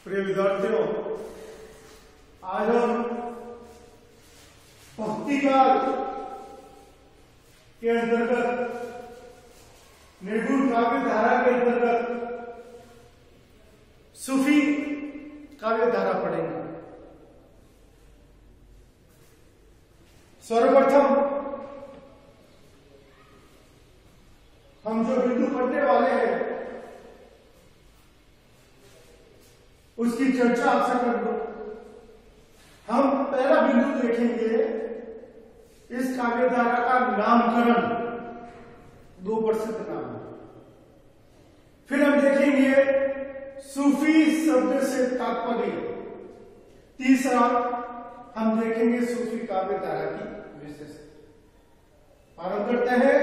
प्रिय विद्यार्थियों, आज हम भक्ति काल के अंतर्गत निर्गुण काव्य धारा के अंतर्गत सूफी काव्य धारा पढ़ेंगे। सर्वप्रथम हम जो बिंदु पढ़ने वाले हैं उसकी चर्चा आपसे कर दो। हम पहला बिंदु देखेंगे इस काव्य धारा का नामकरण, दो प्रसिद्ध नाम। फिर हम देखेंगे सूफी शब्द से तात्पर्य। तीसरा हम देखेंगे सूफी काव्य धारा की विशेषता। आरंभ करते हैं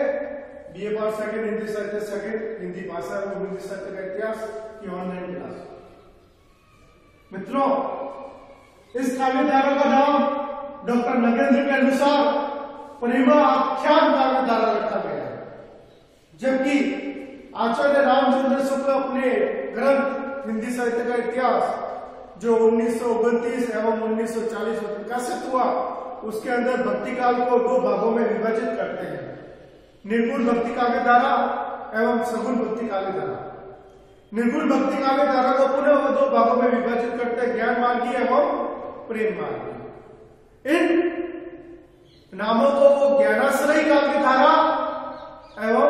बीए पार्ट सेकंड हिंदी साहित्य सेकंड हिंदी भाषा एवं हिंदी साहित्य का इतिहास की ऑनलाइन क्लास। मित्रों, इस काव्य धारा का नाम डॉक्टर नगेंद्र के अनुसार प्रेमा आख्यान काव्य धारा रखा गया है, जबकि आचार्य रामचंद्र शुक्ल अपने ग्रंथ हिंदी साहित्य का इतिहास जो 1929 एवं 1940 में प्रकाशित हुआ, उसके अंदर भक्ति काल को दो भागों में विभाजित करते हैं, निर्गुण भक्ति काव्य धारा एवं सगुण भक्ति काव्य धारा। निर्गुण भक्ति काव्य धारा को पुनः वो दो भागों में विभाजित करते हैं, ज्ञान मार्गी एवं प्रेम मार्गी। इन नामों को वो ज्ञानाश्रयी काव्य धारा एवं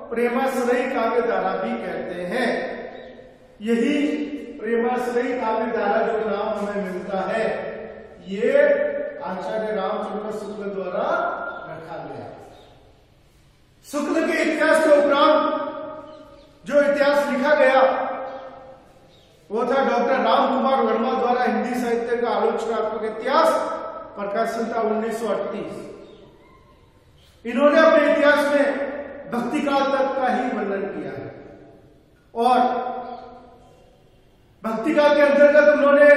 प्रेमाश्रयी काव्य धारा भी कहते हैं। यही प्रेमाश्रयी काव्य धारा जो नाम हमें मिलता है, ये आचार्य रामचंद्र शुक्ल द्वारा रखा गया। शुक्ल के इतिहास के उपरांत जो इतिहास लिखा गया वो था डॉक्टर राम कुमार वर्मा द्वारा हिंदी साहित्य का आलोचनात्मक इतिहास, प्रकाशन था 1938। इन्होंने अपने इतिहास में भक्ति काल तक का ही वर्णन किया है और भक्ति काल के अंतर्गत उन्होंने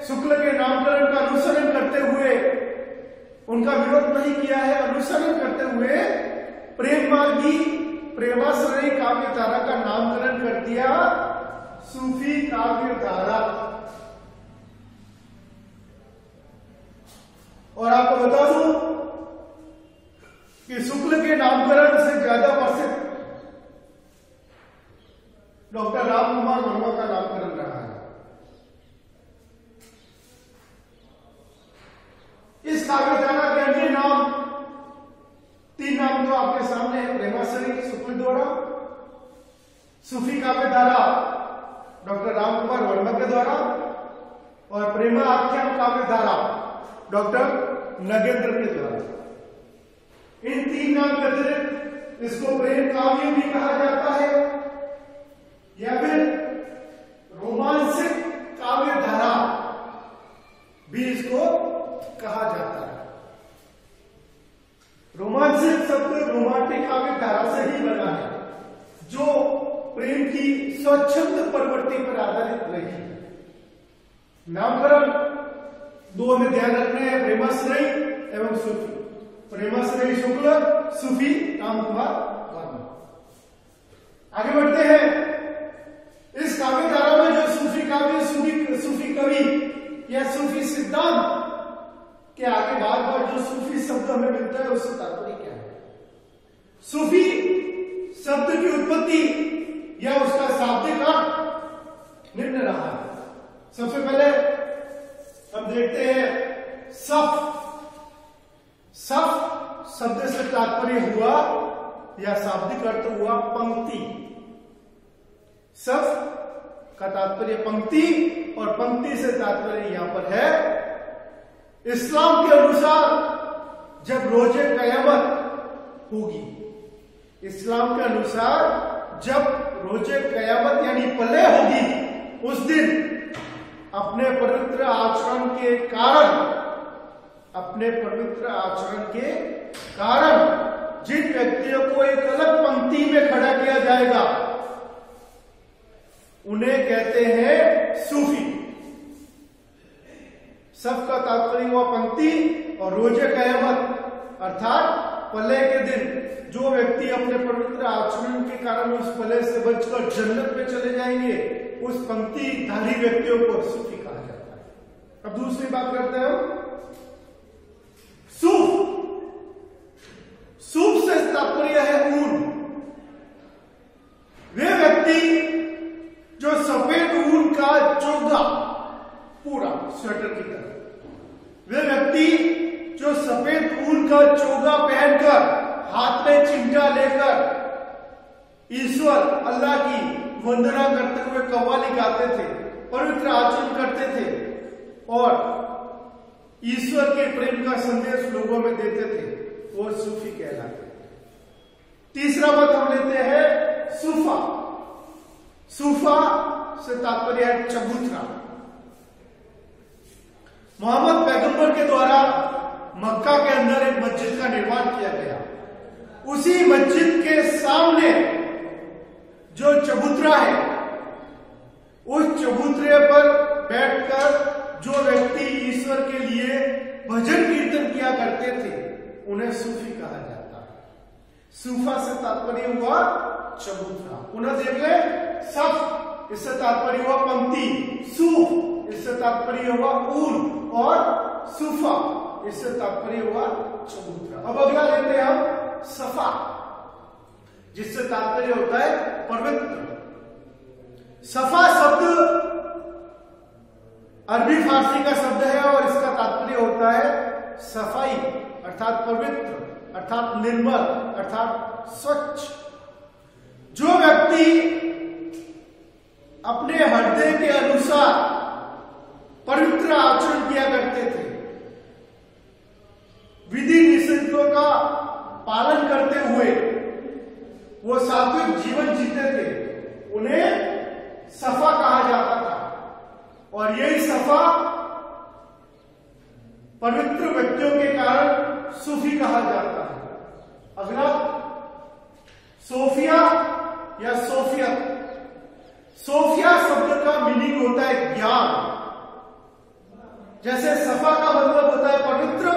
शुक्ल के नामकरण का अनुसरण करते हुए उनका विरोध नहीं किया है, अनुसरण करते हुए प्रेम मार्गी प्रेमाश्रयी काव्य धारा का नामकरण कर दिया सूफी काव्य धारा। और आपको बता दूं कि शुक्ल के नामकरण से ज्यादा प्रसिद्ध डॉक्टर राम कुमार वर्मा का नामकरण रहा है। इस काव्य धारा के अन्य नाम, तीन नाम तो आपके सामने है। प्रेमाश्रयी शुक्ल द्वारा, सूफी काव्य धारा डॉक्टर राम कुमार वर्मा के द्वारा और प्रेमा आख्यान काव्य धारा डॉक्टर नगेंद्र के द्वारा। इन तीन नाम के अतिरिक्त इसको प्रेम काव्य भी कहा जाता है या फिर रोमांसिक काव्य धारा भी इसको कहा जाता है। रोमांसिक शब्द रोमांटिक काव्य धारा से ही बना है, जो प्रेम की स्वच्छंद प्रवृत्ति पर आधारित रही। नामकरण दो में ध्यान रखने हैं, प्रेमाश्रयी एवं सूफी। प्रेमाश्रयी शुक्ल, सूफी राम कुमार वर्मा। आगे बढ़ते हैं। इस काव्य धारा में जो सूफी काव्य, सूफी कवि या सूफी सिद्धांत के आगे बार बार जो सूफी शब्द हमें मिलता है, उससे तात्पर्य क्या है? सूफी शब्द की उत्पत्ति या उसका शाब्दिक अर्थ निम्न रहा है। सबसे पहले हम देखते हैं सफ। सफ शब्द से तात्पर्य हुआ या शाब्दिक अर्थ हुआ पंक्ति। सफ का तात्पर्य पंक्ति और पंक्ति से तात्पर्य यहां पर है इस्लाम के अनुसार जब रोजे कयामत होगी। इस्लाम के अनुसार जब रोजे कयामत यानी प्रलय होगी, उस दिन अपने पवित्र आचरण के कारण जिन व्यक्तियों को एक अलग पंक्ति में खड़ा किया जाएगा, उन्हें कहते हैं सूफी। सबका तात्पर्य हुआ पंक्ति और रोजे कयामत अर्थात प्रलय के दिन जो व्यक्ति अपने पवित्र आचरण के कारण उस प्रलय से बचकर जन्नत में चले जाएंगे, उस पंक्तिधारी व्यक्तियों को सूफी कहा जाता है। अब दूसरी बात करते हैं हम सूफ। सूफ से तात्पर्य है ऊन। वे व्यक्ति जो सफेद ऊन का चोगा, पूरा स्वेटर की तरह, वे व्यक्ति जो सफेद ऊन का चोगा पहनकर हाथ में चिमटा लेकर ईश्वर अल्लाह की वंदना करते हुए कव्वाली गाते थे, पवित्र आचरण करते थे और ईश्वर के प्रेम का संदेश लोगों में देते थे, वो सूफी कहलाते थे। तीसरा बात हम लेते हैं सूफा। सूफा से तात्पर्य है चबूतरा। मोहम्मद पैगंबर के द्वारा मक्का के अंदर एक मस्जिद का निर्माण किया गया। उसी मस्जिद के सामने जो चबूतरा है, उस चबूतरे पर बैठकर जो व्यक्ति ईश्वर के लिए भजन कीर्तन किया करते थे, उन्हें सूफी कहा जाता है। सूफा से तात्पर्य हुआ चबूतरा। पुनः देख ले, सफ इससे तात्पर्य हुआ पंक्ति, सूफ इससे तात्पर्य हुआ ऊन और सूफा इससे तात्पर्य हुआ चबूतरा। अब अगला लेते हैं हम सफा, जिससे तात्पर्य होता है पवित्र। सफा शब्द अरबी फारसी का शब्द है और इसका तात्पर्य होता है सफाई, अर्थात पवित्र, अर्थात निर्मल, अर्थात स्वच्छ। जो व्यक्ति अपने हृदय के अनुसार पवित्र आचरण किया करते थे, विधि निषेधों का पालन करते हुए वो सात्विक जीवन जीते थे, उन्हें सफा कहा जाता था। और यही सफा पवित्र व्यक्तियों के कारण सूफी कहा जाता है। अगला सोफिया या सोफियत। सोफिया शब्द का मीनिंग होता है ज्ञान। जैसे सफा का मतलब होता है पवित्र,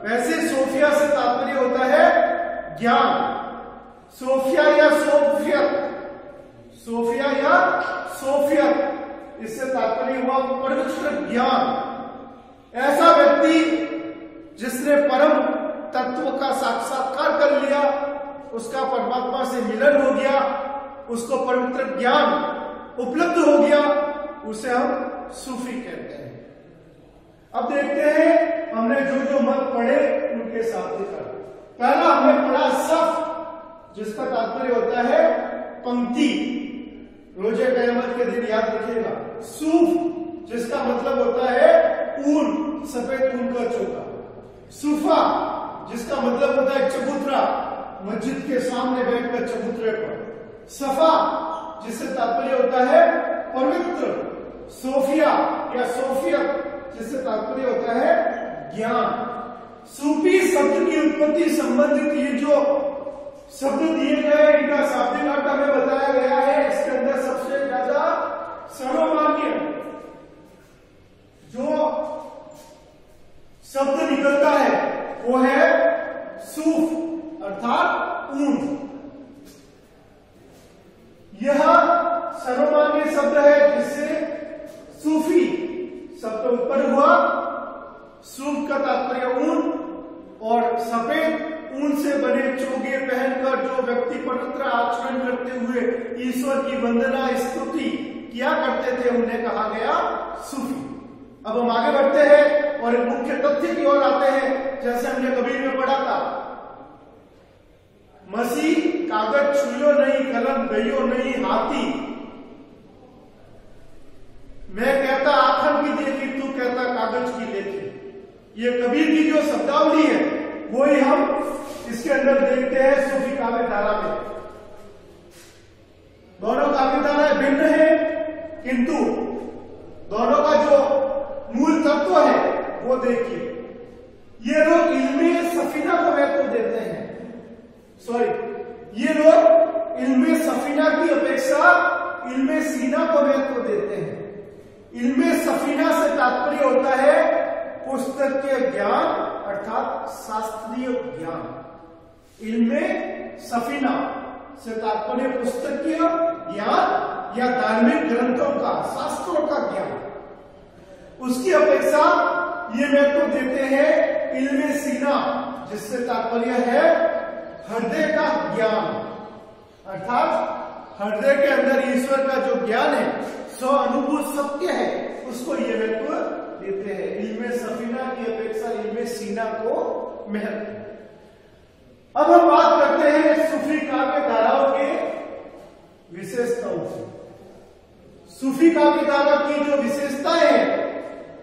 वैसे सोफिया से तात्पर्य होता है ज्ञान। सोफिया या सोफियत, सोफिया या सोफियत, इससे तात्पर्य हुआ पवित्र ज्ञान। ऐसा व्यक्ति जिसने परम तत्व का साक्षात्कार कर लिया, उसका परमात्मा से मिलन हो गया, उसको पवित्र ज्ञान उपलब्ध हो गया, उसे हम सूफी कहते हैं। अब देखते हैं हमने जो जो मत पढ़े उनके साथ दिखा। पहला हमने पढ़ा सफ, जिसका तात्पर्य होता है पंक्ति, रोजे कयामत के दिन याद रखिएगा। सूफ, जिसका मतलब होता है ऊन, सफेद ऊन का चोगा। सूफा, जिसका मतलब होता है चबूतरा, मस्जिद के सामने बैठकर चबूतरे पर। सफा, जिससे तात्पर्य होता है पवित्र। सोफिया या सोफियत, जिससे तात्पर्य होता है ज्ञान। सूफी शब्द की उत्पत्ति संबंधित ये जो शब्द दिए गए, इनका शाब्दिक अर्थ हमें बताया गया है। इसके अंदर सबसे ज्यादा सर्वमान्य जो शब्द निकलता है वो है सूफ, अर्थात ऊन। यह सर्वमान्य शब्द है जिससे सूफी शब्द उत्पन्न हुआ। सूफ का तात्पर्य ऊन, और सफेद ऊन से बने चोगे पहनकर जो व्यक्ति पवित्र आचरण करते हुए ईश्वर की वंदना स्तुति किया करते थे, उन्हें कहा गया सूफी। अब हम आगे बढ़ते हैं और एक मुख्य तथ्य की ओर आते हैं। जैसे हमने कबीर में पढ़ा था, मसीह कागज छुयो नहीं, कलम गयो नहीं हाथी। मैं कहता आखन की देखी, तू कहता कागज की देखी। ये कबीर की जो शब्दावली है वही हम इसके अंदर देखते हैं सूफी काव्य धारा में। दोनों काव्य धाराएं भिन्न है, किंतु दोनों का जो मूल तत्व है वो देखिए। ये लोग इल्मे सफीना को महत्व देते हैं। ये लोग इल्मे सफीना की अपेक्षा इल्मे सीना को महत्व देते हैं। इल्मे सफीना से तात्पर्य होता है पुस्तकीय ज्ञान, अर्थात शास्त्रीय ज्ञान। इल्मे सफीना से तात्पर्य पुस्तकीय ज्ञान, या धार्मिक ग्रंथों का, शास्त्रों का ज्ञान, उसकी अपेक्षा ये महत्व देते हैं इल्मे सीना, जिससे तात्पर्य है हृदय का ज्ञान, अर्थात हृदय के अंदर ईश्वर का जो ज्ञान है, स्व अनुभूत सत्य है, उसको ये महत्व देते हैं। इल्मे सफीना की अपेक्षा इल्मे सीना को महत्व। अब हम बात करते हैं सूफी काव्य धाराओं के विशेषताओं से। सूफी काव्य धारा की जो विशेषताएं हैं,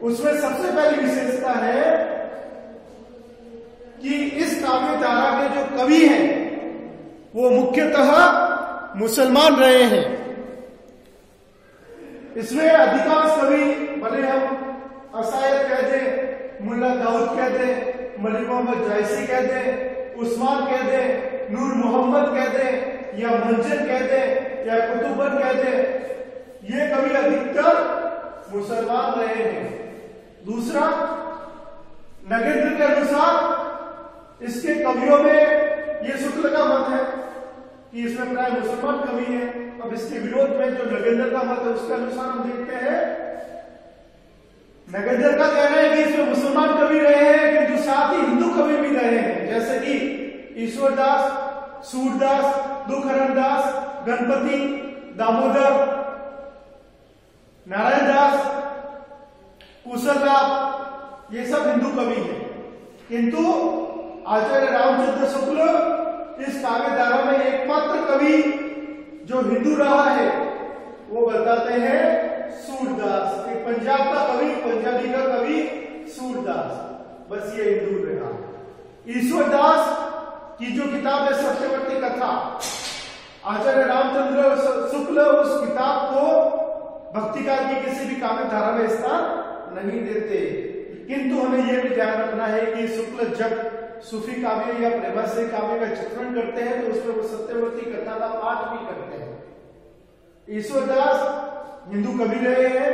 उसमें सबसे पहली विशेषता है कि इस काव्य धारा के जो कवि हैं वो मुख्यतः मुसलमान रहे हैं। इसमें अधिकांश कवि, भले हम असायद कह दें, मुल्ला दाऊद कह दें, मलिक मोहम्मद जायसी कह दें, उस्मान कह दें, नूर मोहम्मद कह दें, या मंजर कह दें, या कुतुबर कह दें, ये कवि अधिकतर मुसलमान रहे हैं। दूसरा, नगेंद्र के अनुसार इसके कवियों में ये शुक्ल का मत है कि इसमें प्राय मुसलमान कवि हैं। अब इसके विरोध में जो नगेंद्र का मत है, उसके अनुसार हम देखते हैं, नगेंद्र का कहना है कि इसमें मुसलमान कवि रहे हैं, किंतु साथ ही हिंदू कवि भी रहे हैं, जैसे कि ईश्वरदास, सूरदास, दुखहरण दास, गणपति, दामोदर, नारायण दास, कुशलदास, ये सब हिंदू कवि हैं। किंतु आचार्य रामचंद्र शुक्ल इस काव्य धारा में एकमात्र कवि जो हिंदू रहा है, वो बताते हैं सूरदास। एक पंजाब का कवि, पंजाबी का कवि सूरदास, बस ये हिंदू रहा। ईश्वरदास की जो किताब है सत्यवर्ती कथा, आचार्य रामचंद्र शुक्ल उस किताब को भक्तिकाल की किसी भी काव्य धारा में स्थान नहीं देते। किंतु हमें यह भी ध्यान रखना है कि शुक्ल जब सूफी काव्य या प्रेमाश्रय काव्य का चित्रण करते हैं तो उसमें वो सत्यवर्ती कथा का पाठ भी करते हैं। ईश्वरदास हिंदू कवि रहे हैं,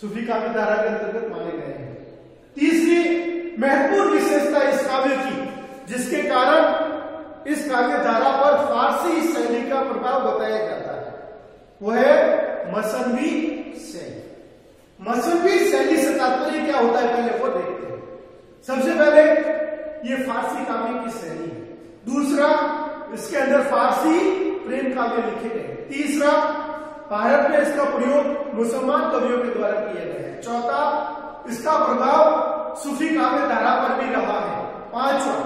सूफी काव्य धारा के अंतर्गत माने गए हैं। तीसरी महत्वपूर्ण विशेषता इस काव्य की, जिसके कारण इस काव्य धारा पर फारसी शैली का प्रभाव बताया जाता है, वो है मसनवी शैली। मसनवी शैली से तात्पर्य क्या होता है, पहले वो देखते हैं। सबसे पहले ये फारसी काव्य की शैली है। दूसरा, इसके अंदर फारसी प्रेम काव्य लिखे गए। तीसरा, भारत में इसका प्रयोग मुसलमान कवियों के द्वारा किया गया है। चौथा, इसका प्रभाव सूफी काव्य धारा पर भी रहा है। पांचवा,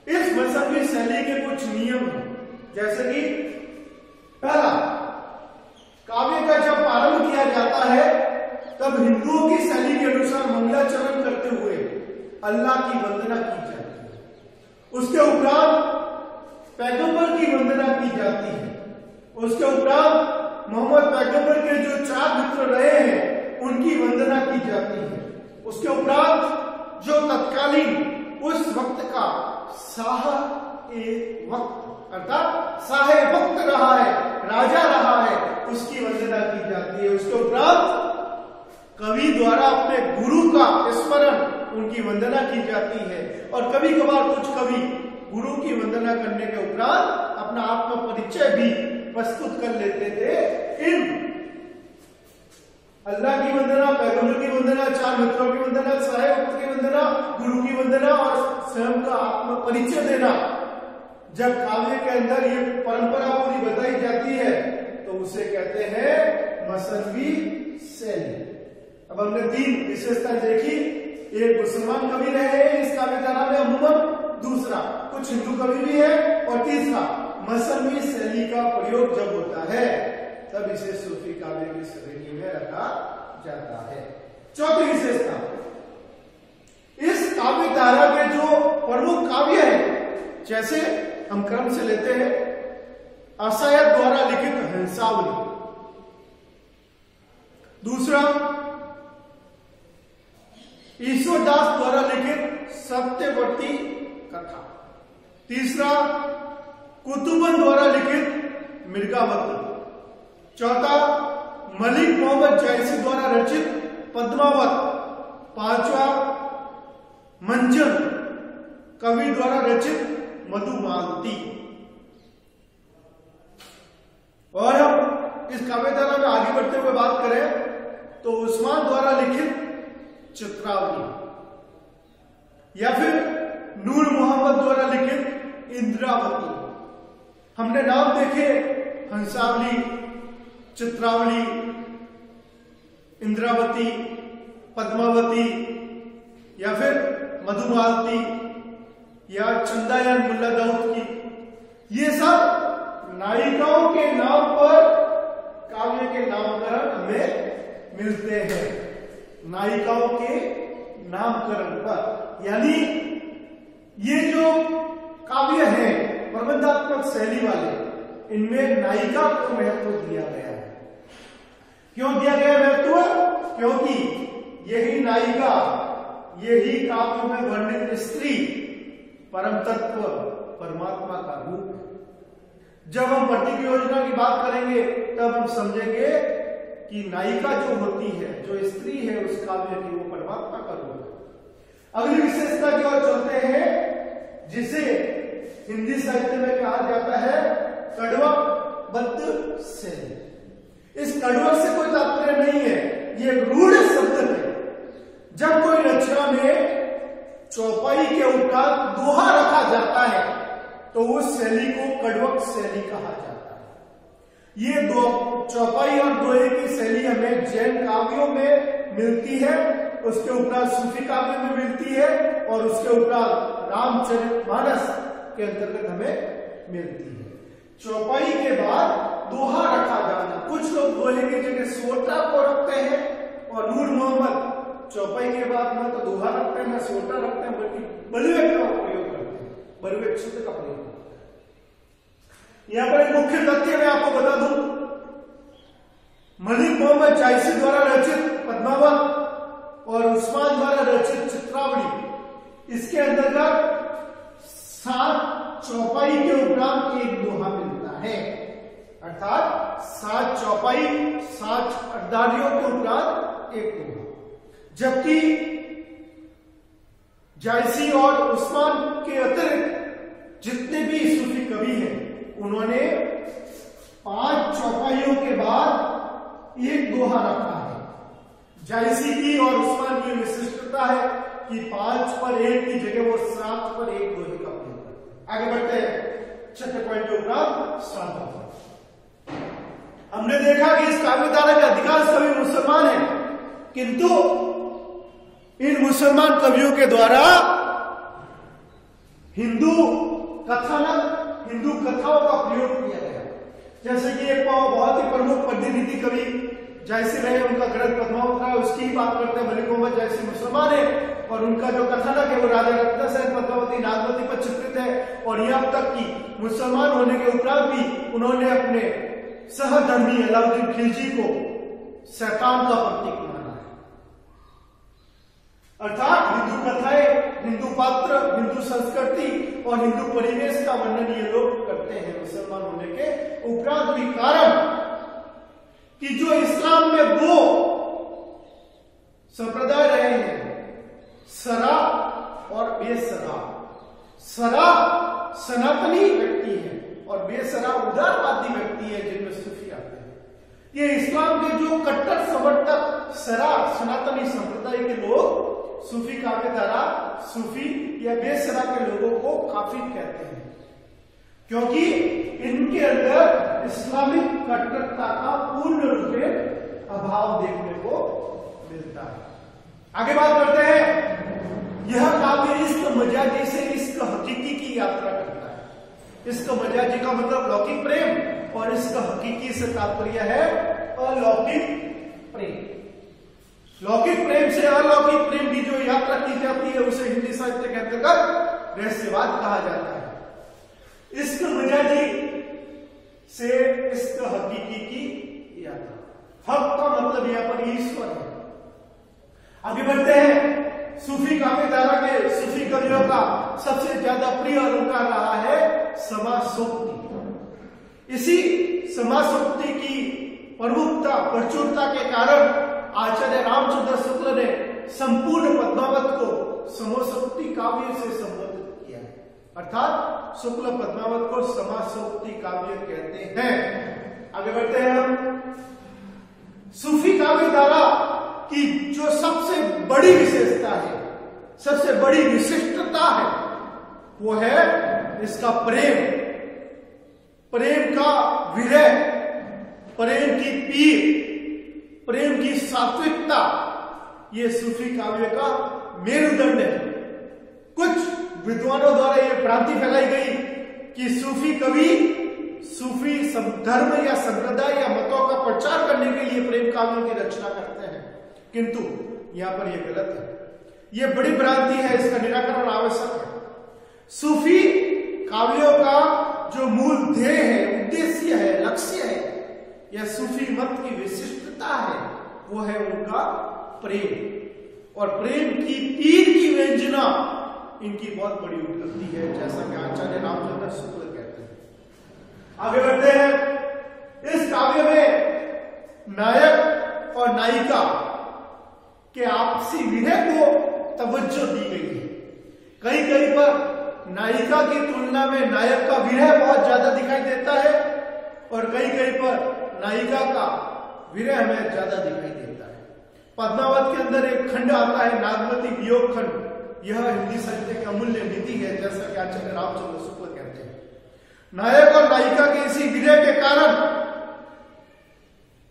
इस मसनवी शैली के कुछ नियम हैं, जैसे कि पहला, काव्य का जब प्रारंभ किया जाता है तब हिंदुओं की शैली के अनुसार मंगलाचरण करते हुए अल्लाह की वंदना की जाती है। उसके उपरांत पैगंबर की वंदना की जाती है। उसके उपरांत मोहम्मद पैगंबर के जो 4 मित्र रहे हैं उनकी वंदना की जाती है। उसके उपरांत जो तत्कालीन उस वक्त का शाह-ए-वक्त अर्थात शाह-ए-वक्त रहा है, राजा रहा है, उसकी वंदना की जाती है। उसके उपरांत कवि द्वारा अपने गुरु का स्मरण, उनकी वंदना की जाती है। और कभी कभार कुछ कवि गुरु की वंदना करने के उपरांत अपना आत्म परिचय भी प्रस्तुत कर लेते थे। इन अल्लाह की वंदना, पैगंबर की वंदना, 4 मित्रों की वंदना, शाह-ए-वक्त की वंदना, गुरु की वंदना और स्वयं का आत्म परिचय देना, जब काव्य के अंदर ये परंपरा पूरी बताई जाती है तो उसे कहते हैं मसनवी शैली। अब हमने 3 विशेषताएं देखी। एक, मुसलमान कवि रहे हैं इस काव्य धारा में अमूमन। दूसरा, कुछ हिंदू कवि भी है। और तीसरा, मसनवी शैली का प्रयोग जब होता है तब इसे सूफी काव्य की श्रेणी में रखा जाता है। चौथी विशेषता, इस काव्य धारा के जो प्रमुख काव्य है, जैसे हम क्रम से लेते हैं, असायद द्वारा लिखित हंसावली। दूसरा, ईश्वरदास द्वारा लिखित सत्यवर्ती कथा। तीसरा, कुतुबन द्वारा लिखित मिर्गावत। चौथा, मलिक मोहम्मद जायसी द्वारा रचित पद्मावत। पांचवा, मंजर कवि द्वारा रचित मधुमालती। और हम इस काव्य धारा में आगे बढ़ते हुए बात करें तो उस्मान द्वारा लिखित चित्रावली या फिर नूर मोहम्मद द्वारा लिखित इंद्रावती, हमने नाम देखे हंसावली, चित्रावली, इंद्रावती, पद्मावती या फिर मधुमालती या चंदायन मुल्ला दाऊद की, ये सब नायिकाओं के नाम पर काव्य के नामकरण हमें मिलते हैं। नायिकाओं के नामकरण पर, यानी ये जो काव्य है प्रबंधात्मक शैली वाले, इनमें नायिका को महत्व दिया गया है। क्यों दिया गया महत्व? क्योंकि यही नायिका, यही काव्य में वर्णित स्त्री परम तत्व परमात्मा का रूप है। जब हम प्रतीक योजना की बात करेंगे तब हम समझेंगे कि नायिका जो होती है, जो स्त्री है उस काव्य की, वो परमात्मा का रूप है। अगली विशेषता की ओर चलते हैं, जिसे हिंदी साहित्य में कहा जाता है कड़वकबद्ध शैली। इस कड़वक से कोई तात्पर्य नहीं है, ये एक रूढ़ शब्द है। जब कोई रचना में चौपाई के उपरांत दोहा रखा जाता है तो उस शैली को कड़वक शैली कहा जाता है। ये दो चौपाई और दोहे की शैली हमें जैन काव्यों में मिलती है, उसके उपरांत सूफी काव्य में मिलती है और उसके उपरांत रामचरितमानस के अंतर्गत हमें मिलती है। चौपाई के बाद दोहा रखा जाना, कुछ लोग दोहे की जगह सोटा को रखते हैं और नूर मोहम्मद चौपाई के बाद ना तो दोहा रखते हैं ना सोटा रखते हैं, बल्कि बलुएट का प्रयोग करते हैं, बलुएट शब्द का प्रयोग करते हैं। यहां पर एक मुख्य तथ्य मैं आपको बता दूं, मलिक मोहम्मद जायसी द्वारा रचित पद्मावत और उस्मान द्वारा रचित चित्रावली, इसके अंतर्गत 7 चौपाई के उपरांत एक दोहा मिलता है, अर्थात 7 चौपाई 7 अर्धारियों के उपरांत एक दोहा। जबकि जायसी और उस्मान के अतिरिक्त जितने भी सूफी कवि हैं, उन्होंने 5 चौपाइयों के बाद एक दोहा रखा है। जायसी की और उस्मान की विशिष्टता है कि 5 पर 1 की जगह वो 7 पर 1 दोहे का प्रयोग करते हैं। आगे बढ़ते हैं छठे पॉइंट के उपरांत 7। हमने देखा कि इस काव्य धारा के अधिकांश कवि मुसलमान हैं, किंतु इन मुसलमान कवियों के द्वारा हिंदू कथानक, हिंदू कथाओं का प्रयोग किया गया। जैसे कि एक बहुत ही प्रमुख प्रतिनिधि कवि जायसी रहे, उनका ग्रंथ पद्मावत था, उसकी बात करते हैं। मलिक मोहम्मद जायसी मुसलमान है और उनका जो कथानक है वो राजा रत्नसेन पद्मावती नागवती पर चित्रित है। और यहां तक कि मुसलमान होने के उपरांत भी उन्होंने अपने सहधर्मी अलाउद्दीन खिलजी को शैतान का प्रतीक माना है। अर्थात हिंदू कथाएं, हिंदू पात्र, हिंदू संस्कृति और हिंदू परिवेश का वर्णन ये लोग करते हैं मुसलमान होने के उपरांत भी। कारण कि जो इस्लाम में 2 संप्रदाय रहे हैं, सरा और बेसरा। सरा सनातनी व्यक्ति है और बेसरा उदारवादी व्यक्ति है, जिनमें सूफी आते हैं। ये इस्लाम के जो कट्टर समर्थक सरा सनातनी संप्रदाय के लोग सूफी काव्य धारा, सूफी या बेसरा के लोगों को काफिर कहते हैं, क्योंकि इनके अंदर इस्लामिक कट्टरता का पूर्ण रूप में अभाव देखने को मिलता है। आगे बात करते हैं, यह काव्य इश्क मजाजी से इश्क हकीकी की यात्रा करता है। इश्क मजाजी का मतलब लौकिक प्रेम और इश्क हकीकी से तात्पर्य है अलौकिक प्रेम। लौकिक प्रेम से अलौकिक प्रेम की जो यात्रा की जाती है उसे हिंदी साहित्य के अंतर्गत रहस्यवाद कहा जाता है। इश्क मजाजी से इश्क हकीकी की यात्रा। हक का मतलब यहां पर ईश्वर है। आगे बढ़ते हैं, सूफी काव्य धारा के सूफी कवियों का सबसे ज्यादा प्रिय अलंकार रहा है समासोक्ति। इसी समासोक्ति की प्रमुखता, प्रचुरता के कारण आचार्य रामचंद्र शुक्ल ने संपूर्ण पद्मावत को समासोक्ति काव्य से संबोधित किया है। अर्थात शुक्ल पद्मावत को समासोक्ति काव्य कहते हैं। आगे बढ़ते हैं हम। सूफी काव्य धारा की जो सबसे बड़ी विशेषता है, सबसे बड़ी विशिष्टता है, वो है इसका प्रेम, प्रेम का विरह, प्रेम की पीर, प्रेम की सात्विकता। ये सूफी काव्य का मेरुदंड है। कुछ विद्वानों द्वारा यह भ्रांति फैलाई गई कि सूफी कवि सूफी धर्म या संप्रदाय या मतों का प्रचार करने के लिए प्रेम काव्यों की रचना करते हैं, किंतु यहां पर यह गलत है। यह बड़ी भ्रांति है, इसका निराकरण आवश्यक है। सूफी काव्यों का जो मूल ध्येय है, उद्देश्य है, लक्ष्य है, यह सूफी मत की विशिष्टता है, वो है उनका प्रेम। और प्रेम की पीर की व्यंजना इनकी बहुत बड़ी उपलब्धि है, जैसा कि आचार्य रामचंद्र शुक्ल कहते हैं। आगे बढ़ते हैं। इस काव्य में नायक और नायिका के आपसी विरह को तवज्जो दी गई है। कहीं कहीं पर नायिका की तुलना में नायक का विरह बहुत ज्यादा दिखाई देता है, और कहीं कहीं पर नायिका का विरह हमें ज्यादा दिखाई देता है। पद्मावत के अंदर एक खंड आता है, नागमती वियोग खंड। यह हिंदी साहित्य की अमूल्य निधि है, जैसा कि आचार्य रामचंद्र शुक्ल कहते हैं। नायक और नायिका के इसी विरह के कारण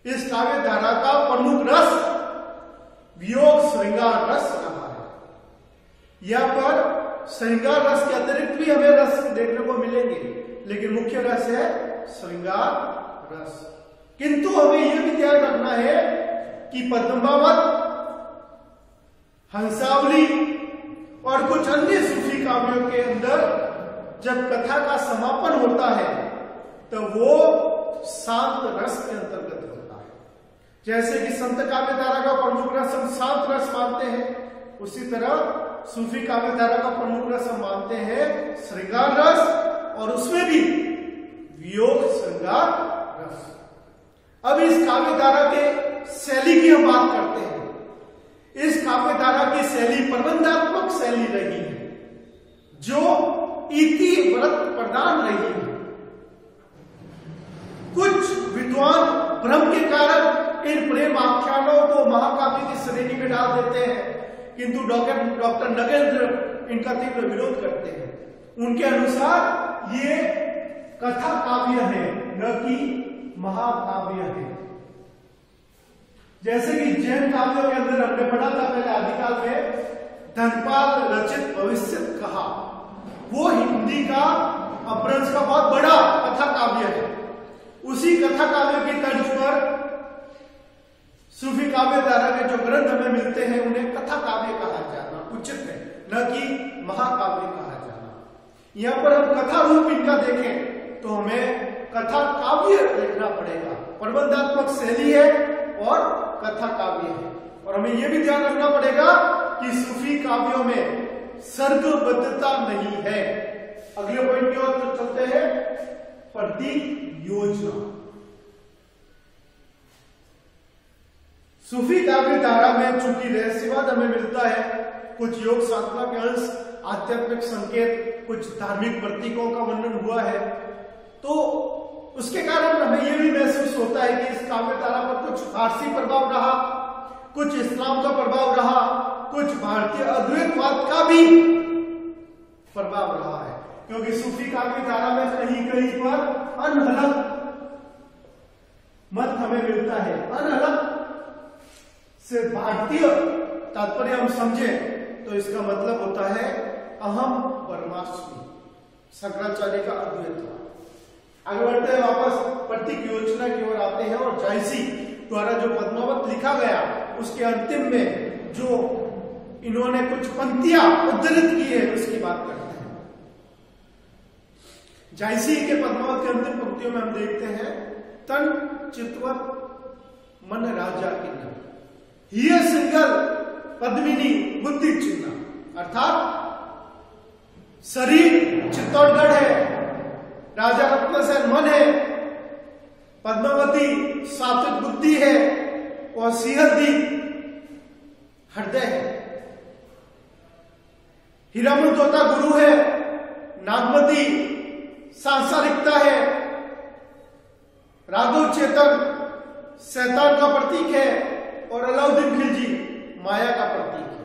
इस काव्य धारा का प्रमुख रस वियोग श्रृंगार रस रहा है। यहां पर श्रृंगार रस के अतिरिक्त भी हमें रस देखने को मिलेंगे, लेकिन मुख्य रस है श्रृंगार रस। किंतु हमें यह भी ध्यान रखना है कि पद्मावत, हंसावली और कुछ अन्य सूफी काव्यों के अंदर जब कथा का समापन होता है तो वो शांत रस के अंतर्गत होता है। जैसे कि संत काव्य धारा का प्रमुख रस हम शांत रस मानते हैं, उसी तरह सूफी काव्य धारा का प्रमुख रस हम मानते हैं श्रृंगार रस, और उसमें भी वियोग श्रृंगार रस। अब इस काव्य धारा के शैली की हम बात करते हैं। इस काव्य धारा की शैली प्रबंधात्मक शैली रही है, जो इति व्रत प्रदान रही है। कुछ विद्वान भ्रम के कारण इन प्रेम आख्यानों को महाकाव्य की श्रेणी में डाल देते हैं, किंतु डॉक्टर नगेंद्र इनका तीव्र विरोध करते हैं। उनके अनुसार ये कथा काव्य है, न कि महाकाव्य है। जैसे कि जैन काव्यों के अंदर हमने पढ़ा था पहले आदिकाल में, धनपाल रचित भविष्य कहा, वो हिंदी का अपभ्रंश का बहुत बड़ा कथा काव्य है। उसी कथा काव्य की तर्ज पर सूफी काव्य धारा के जो ग्रंथ हमें मिलते हैं उन्हें कथा काव्य कहा जाना उचित है, न कि महाकाव्य कहा जाना। यहां पर हम कथा रूप इनका देखें तो हमें कथा काव्य देखना पड़ेगा। प्रबंधात्मक शैली है और कथा काव्य है। और हमें यह भी ध्यान रखना पड़ेगा कि सूफी काव्यों में सर्गबद्धता नहीं है। अगले पॉइंट की ओर चलते हैं, प्रतीक योजना। सूफी काव्य धारा में चूंकि रहस्यवाद हमें मिलता है, कुछ योग साधना के अंश, आध्यात्मिक संकेत, कुछ धार्मिक प्रतीकों का वर्णन हुआ है, तो उसके कारण हमें यह भी महसूस होता है कि इस काव्य धारा पर कुछ फारसी प्रभाव रहा, कुछ इस्लाम का प्रभाव रहा, कुछ भारतीय अद्वैतवाद का भी प्रभाव रहा है। क्योंकि सूफी काव्य धारा में कहीं कहीं पर अनहलक मत हमें मिलता है। अनहलक से भारतीय तात्पर्य हम समझे तो इसका मतलब होता है अहम ब्रह्मास्मि, शंकराचार्य का अद्वैतवाद। आगे बढ़ते हैं, वापस प्रतीक योजना की ओर आते हैं और जायसी द्वारा जो पद्मावत लिखा गया उसके अंतिम में जो इन्होंने कुछ पंक्तियां उद्धृत की है उसकी बात करते हैं। जायसी के पद्मावत के अंतिम पंक्तियों में हम देखते हैं, तन चितवत मन राजा की न, हिय सिंगल पद्मिनी बुद्धि चिन्ह। अर्थात शरीर चित्तौड़गढ़ है, राजा रत्नसेन मन है, पद्मावती सात्विक बुद्धि है और सिंहदी हृदय है, हीरामन तोता गुरु है, नागमती सांसारिकता है, राघव चेतन शैतान का प्रतीक है और अलाउद्दीन खिलजी माया का प्रतीक है।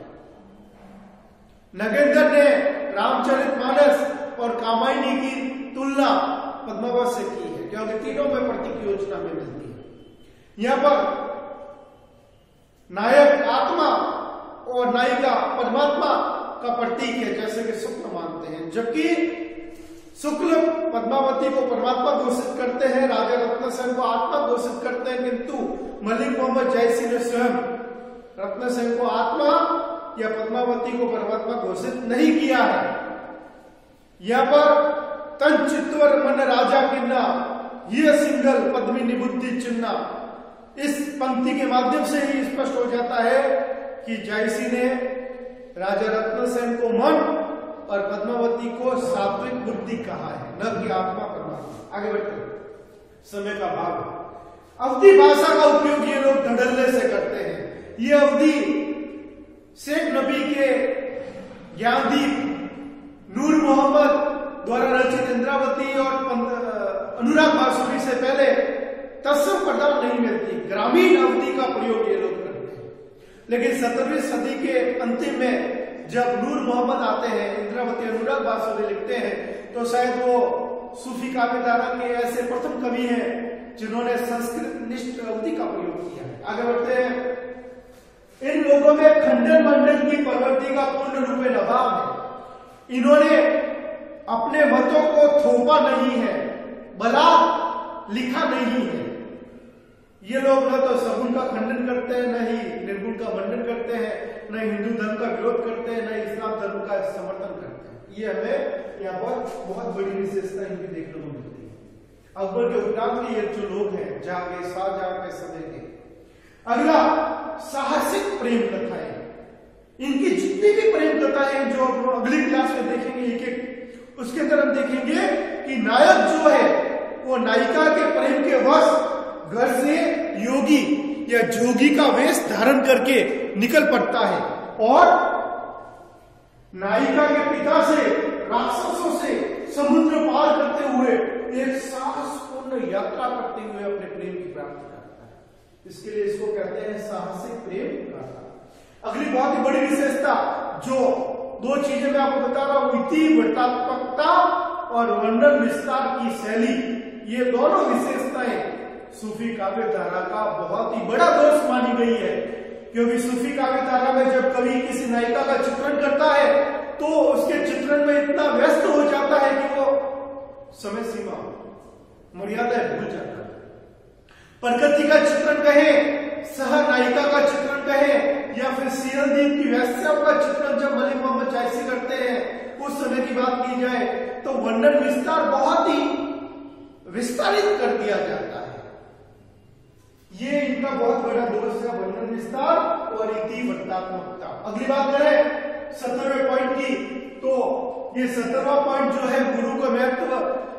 नगेंद्र ने रामचरितमानस और कामायनी की तुलना पद्मावत से की है, क्योंकि तीनों में प्रतीक योजना में मिलती है। यहां पर नायक आत्मा और नायिका परमात्मा का प्रतीक है, जैसे कि शुक्ल मानते हैं, जबकि शुक्ल पद्मावती को परमात्मा घोषित करते हैं, राजा रत्नसेन को आत्मा घोषित करते हैं, किंतु मलिक मोहम्मद जयसी ने स्वयं रत्नसेन को आत्मा या पद्मावती को परमात्मा घोषित नहीं किया है। यहां पर तन चित्वर मन राजा किन्ना ये सिंगल पद्मी निबुद्धि चिन्ना, इस पंक्ति के माध्यम से ही स्पष्ट हो जाता है कि जयसी ने राजा रत्नसेन को मन और पद्मावती को सात्विक बुद्धि कहा है, न कि आत्मा परमात्मा। आगे बढ़ते समय का भाग। अवधी भाषा का उपयोग ये लोग धड़ल्ले से करते हैं। ये अवधी शेख नबी के ज्ञानदीप नूर मोहम्मद द्वारा रचित इंद्रावती और अनुराग बांसुरी से पहले तत्सम प्रदान नहीं मिलती, ग्रामीण अवधि का प्रयोग ये लोग करते हैं। लेकिन 17वीं सदी के अंतिम में जब नूर मोहम्मद आते हैं, इंद्रावती अनुराग बांसुरी लिखते हैं, तो शायद वो सूफी काव्यधारा के ऐसे प्रथम कवि हैं जिन्होंने संस्कृत निष्ठ अवधि का प्रयोग किया है। आगे बढ़ते हैं। इन लोगों में खंडन मंडन की प्रवृत्ति का पूर्ण रूप में अभाव है। इन्होंने अपने मतों को थोपा नहीं है, भला लिखा नहीं है। ये लोग न तो सगुण का खंडन करते हैं, न ही निर्गुण का मंडन करते हैं, न हिंदू धर्म का विरोध करते हैं, न इस्लाम धर्म का समर्थन करते हैं। ये हमें यहाँ पर बहुत बड़ी विशेषता इनकी देखने को मिलती है। अकबर के उपरांत के ये जो लोग हैं, जागे शाहजहां के समय के। अगला साहसिक प्रेम कथाएं। इनकी जितनी भी प्रेम कथाएं जो अगली क्लास में देखेंगे एक एक, उसके तरफ देखेंगे कि नायक जो है वो नायिका के प्रेम के वश घर से योगी या जोगी का वेश धारण करके निकल पड़ता है और नायिका के पिता से राक्षसों से समुद्र पार करते हुए एक साहसपूर्ण यात्रा करते हुए अपने प्रेम की प्राप्ति करता है। इसके लिए इसको कहते हैं साहसिक प्रेम गाथा। अगली बहुत ही बड़ी विशेषता जो दो चीजें मैं आपको बता रहा हूं, इति वर्णनात्मकता और वर्णन विस्तार की शैली, ये दोनों विशेषताएं सूफी काव्य धारा का बहुत ही बड़ा दोष मानी गई है। क्योंकि सूफी काव्य धारा में जब कवि किसी नायिका का चित्रण करता है तो उसके चित्रण में इतना व्यस्त हो जाता है कि वो समय सीमा मर्यादा भूल जाता है। प्रकृति का चित्रण कहे, सह नायिका का चित्रण कहे, या फिर सीरनदीप की वैश्याओं का चित्रण जब मलिक मोहम्मद जायसी करते हैं उस समय की बात की जाए तो वर्णन विस्तार बहुत ही विस्तारित कर दिया जाता है। ये इनका बहुत बड़ा दोष है, वर्णन विस्तार और इति वर्णनात्मकता। अगली बात करें 17वें पॉइंट की, तो ये 17वां पॉइंट जो है गुरु का महत्व,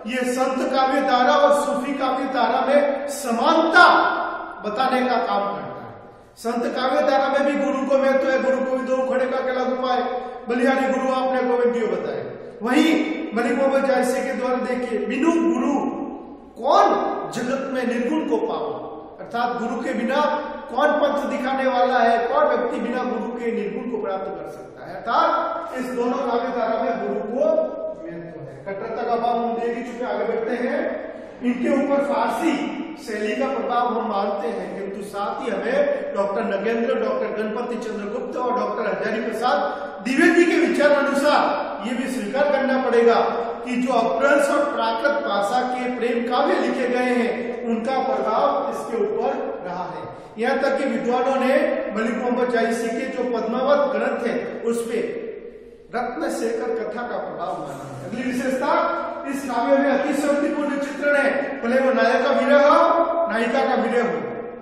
ये संत काव्य धारा और सूफी काव्य धारा में समानता बताने का काम करता है। संत काव्य धारा में भी गुरु को महत्व है, गुरु को भी दो खड़े का केला उपाय, बलिहारी गुरु आपने गोविंदियो बताए। वहीं मलिक मोहम्मद जायसी के द्वारा देखिए, बिनु गुरु कौन जगत में निर्गुण को पाओ, अर्थात गुरु के बिना कौन पंथ दिखाने वाला है, कौन व्यक्ति बिना गुरु के निर्गुण को प्राप्त कर सकता है। अर्थात इस दोनों काव्य धारा में गुरु को महत्व है। कट्टरता का भाव हम देख ही चुके, आगे बढ़ते हैं। इनके ऊपर फारसी शैली का प्रभाव हम मानते हैं, किंतु साथ ही हमें डॉक्टर नगेंद्र, डॉक्टर गणपति चंद्र गुप्त और डॉक्टर हजारी प्रसाद द्विवेदी के विचार अनुसार ये भी स्वीकार करना पड़ेगा कि जो अपभ्रंश और प्राकृत भाषा के प्रेम काव्य लिखे गए हैं उनका प्रभाव इसके ऊपर रहा है। यहाँ तक कि विद्वानों ने मलिक मोहम्मद जायसी के जो पद्मावत ग्रंथ है उस पे रत्नशेखर कथा का प्रभाव माना है। अगली विशेषता, इस काव्य में अतिशयोक्तिपूर्ण चित्रण है, भले वो नायक का विरह हो, नायिका का विरह हो,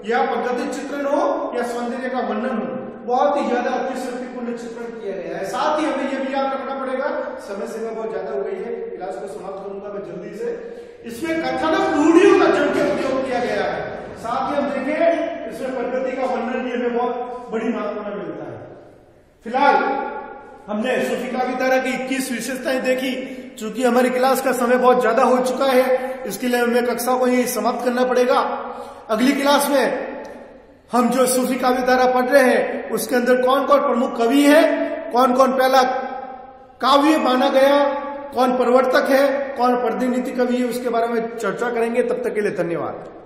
या पद्धति चित्रण हो या सौंदर्य का वर्णन हो, बहुत ही ज्यादा अतिशयोक्तिपूर्ण चित्रण किया गया है। साथ ही हमें यह भी याद रखना पड़ेगा, समय सीमा बहुत ज्यादा हो गई है, क्लास को समाप्त करूंगा मैं जल्दी से। इसमें कथानक रूढ़ियों का जम के उपयोग किया गया है। साथ ही हम देखें इसमें प्रकृति का वर्णन भी हमें बहुत बड़ी मात्रा में मिलता है। फिलहाल हमने सूफी काव्य धारा की 21 विशेषताएं देखी। चूंकि हमारी क्लास का समय बहुत ज्यादा हो चुका है इसके लिए हमें कक्षा को ही समाप्त करना पड़ेगा। अगली क्लास में हम जो सूफी काव्य धारा पढ़ रहे हैं उसके अंदर कौन कौन प्रमुख कवि है, कौन कौन पहला काव्य माना गया, कौन प्रवर्तक है, कौन प्रतिनिधि कवि है, उसके बारे में चर्चा करेंगे। तब तक के लिए धन्यवाद।